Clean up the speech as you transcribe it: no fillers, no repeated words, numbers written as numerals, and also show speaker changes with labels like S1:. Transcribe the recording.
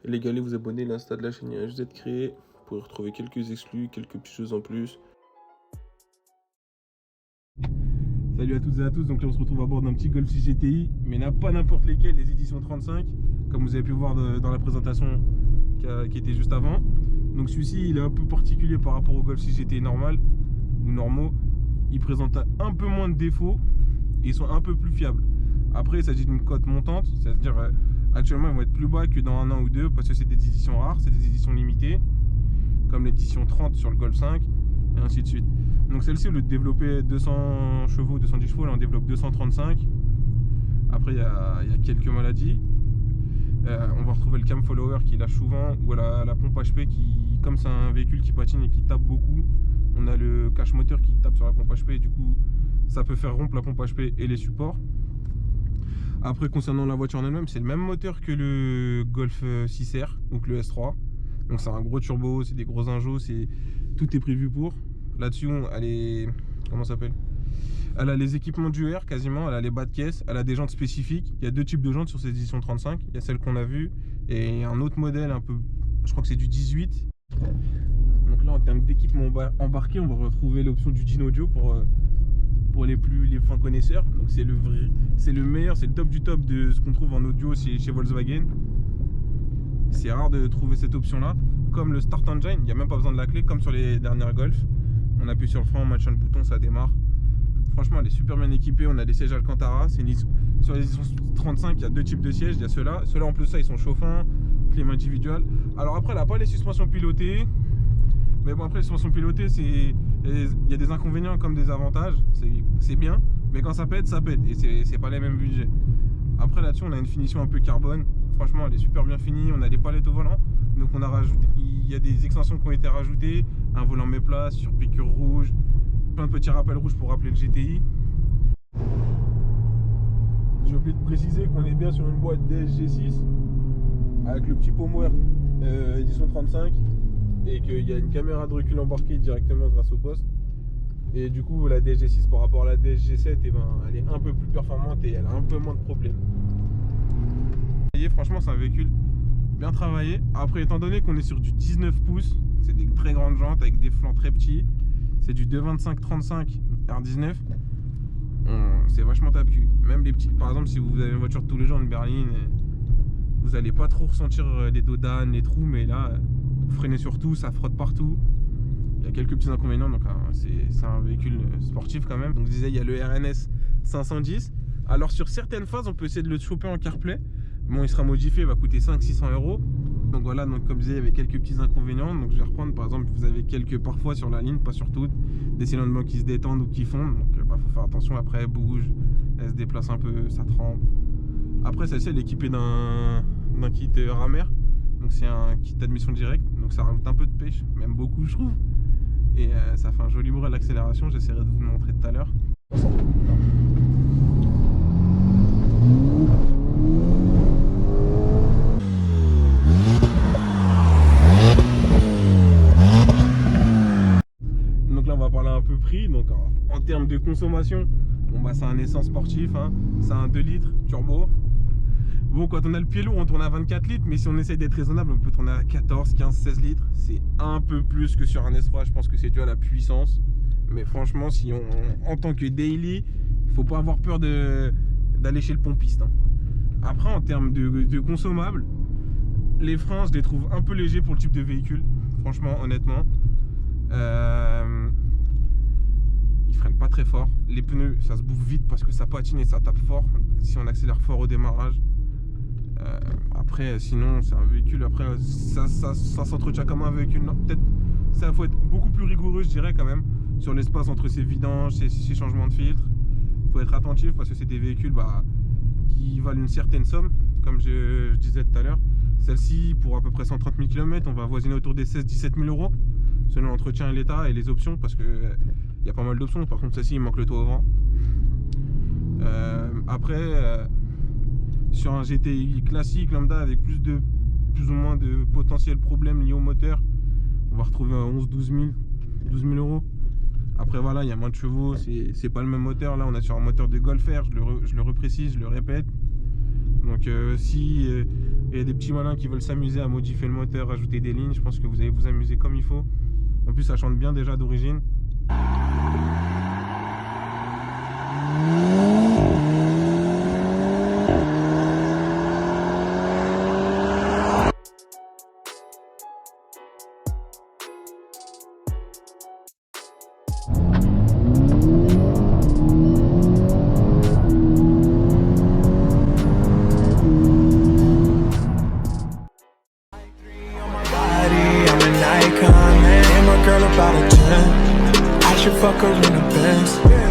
S1: Les gars, allez vous abonner, l'insta de la chaîne est juste d'être créé pour y retrouver quelques exclus, quelques petites choses en plus.
S2: Salut à toutes et à tous, donc là on se retrouve à bord d'un petit Golf 6 GTI, mais pas n'importe lesquels, les éditions 35, comme vous avez pu voir dans la présentation qui était juste avant. Donc celui-ci il est un peu particulier par rapport au Golf 6 GTI normal, ou normaux. Il présente un peu moins de défauts et ils sont un peu plus fiables. Après il s'agit d'une cote montante, c'est-à-dire actuellement ils vont être plus bas que dans un an ou deux parce que c'est des éditions rares, c'est des éditions limitées, comme l'édition 30 sur le Golf 5 et ainsi de suite. Donc celle-ci, au lieu de développer 200 chevaux, 210 chevaux, là on développe 235. Après il y a quelques maladies. On va retrouver le cam follower qui lâche souvent, ou la pompe HP qui, comme c'est un véhicule qui patine et qui tape beaucoup, on a le cache moteur qui tape sur la pompe HP et du coup ça peut faire rompre la pompe HP et les supports. Après concernant la voiture en elle-même, c'est le même moteur que le Golf 6R ou que le S3. Donc c'est un gros turbo, c'est des gros injos, tout est prévu pour. Là-dessus, elle est... Comment ça s'appelle? Elle a les équipements du R quasiment, elle a les bas de caisse, elle a des jantes spécifiques. Il y a deux types de jantes sur cette édition 35. Il y a celle qu'on a vue et un autre modèle un peu... Je crois que c'est du 18. Donc là, en termes d'équipement embarqué, on va retrouver l'option du DIN Audio pour les fins connaisseurs. Donc c'est le meilleur, c'est le top du top de ce qu'on trouve en audio chez Volkswagen. C'est rare de trouver cette option là. Comme le Start Engine, il n'y a même pas besoin de la clé, comme sur les dernières Golf. On appuie sur le frein, on maintient le bouton, ça démarre. Franchement, elle est super bien équipée. On a des sièges Alcantara. Sur les éditions 35, il y a deux types de sièges. Il y a ceux-là. Ceux-là, en plus, ça, ils sont chauffants, clim individuel. Alors après, elle n'a pas les suspensions pilotées. Mais bon, après, les suspensions pilotées, il y a des inconvénients comme des avantages. C'est bien. Mais quand ça pète, ça pète. Et c'est pas les mêmes budgets. Après, là-dessus, on a une finition un peu carbone. Franchement, elle est super bien finie. On a des palettes au volant. Donc on a rajouté, il y a des extensions qui ont été rajoutées, un volant méplats sur piqûre rouge, plein de petits rappels rouges pour rappeler le GTI. J'ai oublié de préciser qu'on est bien sur une boîte DSG6 avec le petit pommeau édition 35 et qu'il y a une caméra de recul embarquée directement grâce au poste. Et du coup la DSG6 par rapport à la DSG7, elle est un peu plus performante et elle a un peu moins de problèmes. Et franchement c'est un véhicule bien travaillé. Après, étant donné qu'on est sur du 19 pouces, c'est des très grandes jantes avec des flancs très petits, c'est du 225-35 R19, c'est vachement tape-cul. Même les petits, par exemple, si vous avez une voiture de tous les jours, une berline, vous n'allez pas trop ressentir les dos d'âne, les trous, mais là, vous freinez sur tout, ça frotte partout. Il y a quelques petits inconvénients, donc c'est un véhicule sportif quand même. Donc je disais, il y a le RNS 510. Alors sur certaines phases, on peut essayer de le choper en CarPlay. Bon, il sera modifié, il va coûter 500-600 €. Donc voilà, donc comme je disais, il y avait quelques petits inconvénients. Donc je vais reprendre, par exemple, vous avez parfois sur la ligne, pas sur toutes, des cylindres de bloc qui se détendent ou qui fondent. Donc faut faire attention, après elle bouge, elle se déplace un peu, ça tremble. Après celle-ci elle est équipée d'un kit Ramer. Donc c'est un kit d'admission directe, donc ça rajoute un peu de pêche, même beaucoup je trouve. Et ça fait un joli bruit à l'accélération, j'essaierai de vous le montrer tout à l'heure. Prix. Donc en termes de consommation, bon bah c'est un essence sportif, hein. C'est un 2 litres turbo. Bon, quand on a le pied lourd on tourne à 24 litres, mais si on essaie d'être raisonnable on peut tourner à 14, 15, 16 litres. C'est un peu plus que sur un S3, je pense que c'est dû à la puissance. Mais franchement, si en tant que daily, il faut pas avoir peur d'aller chez le pompiste, hein. Après en termes de consommables, les freins je les trouve un peu légers pour le type de véhicule, franchement, honnêtement. Ils freinent pas très fort. Les pneus, ça se bouffe vite parce que ça patine et ça tape fort si on accélère fort au démarrage. Après, sinon, c'est un véhicule. Après, ça s'entretient comme un véhicule. Peut-être, ça faut être beaucoup plus rigoureux, je dirais, quand même, sur l'espace entre ces vidanges, ces changements de filtre. Faut être attentif parce que c'est des véhicules qui valent une certaine somme, comme je disais tout à l'heure. Celle-ci, pour à peu près 130 000 km, on va avoisiner autour des 16-17 000 €, selon l'entretien et l'état et les options, parce que il y a pas mal d'options. Par contre, celle-ci, il manque le toit au vent. Après, sur un GTI classique lambda avec plus ou moins de potentiels problèmes liés au moteur, on va retrouver un 12 000 €. Après voilà, il y a moins de chevaux, c'est pas le même moteur. Là on est sur un moteur de Golf R, je le reprécise, je le répète. Donc si Et des petits malins qui veulent s'amuser à modifier le moteur, ajouter des lignes, je pense que vous allez vous amuser comme il faut. En plus, ça chante bien déjà d'origine.
S3: I'm an icon, man. And my girl about a 10. I should fuck her in a Benz.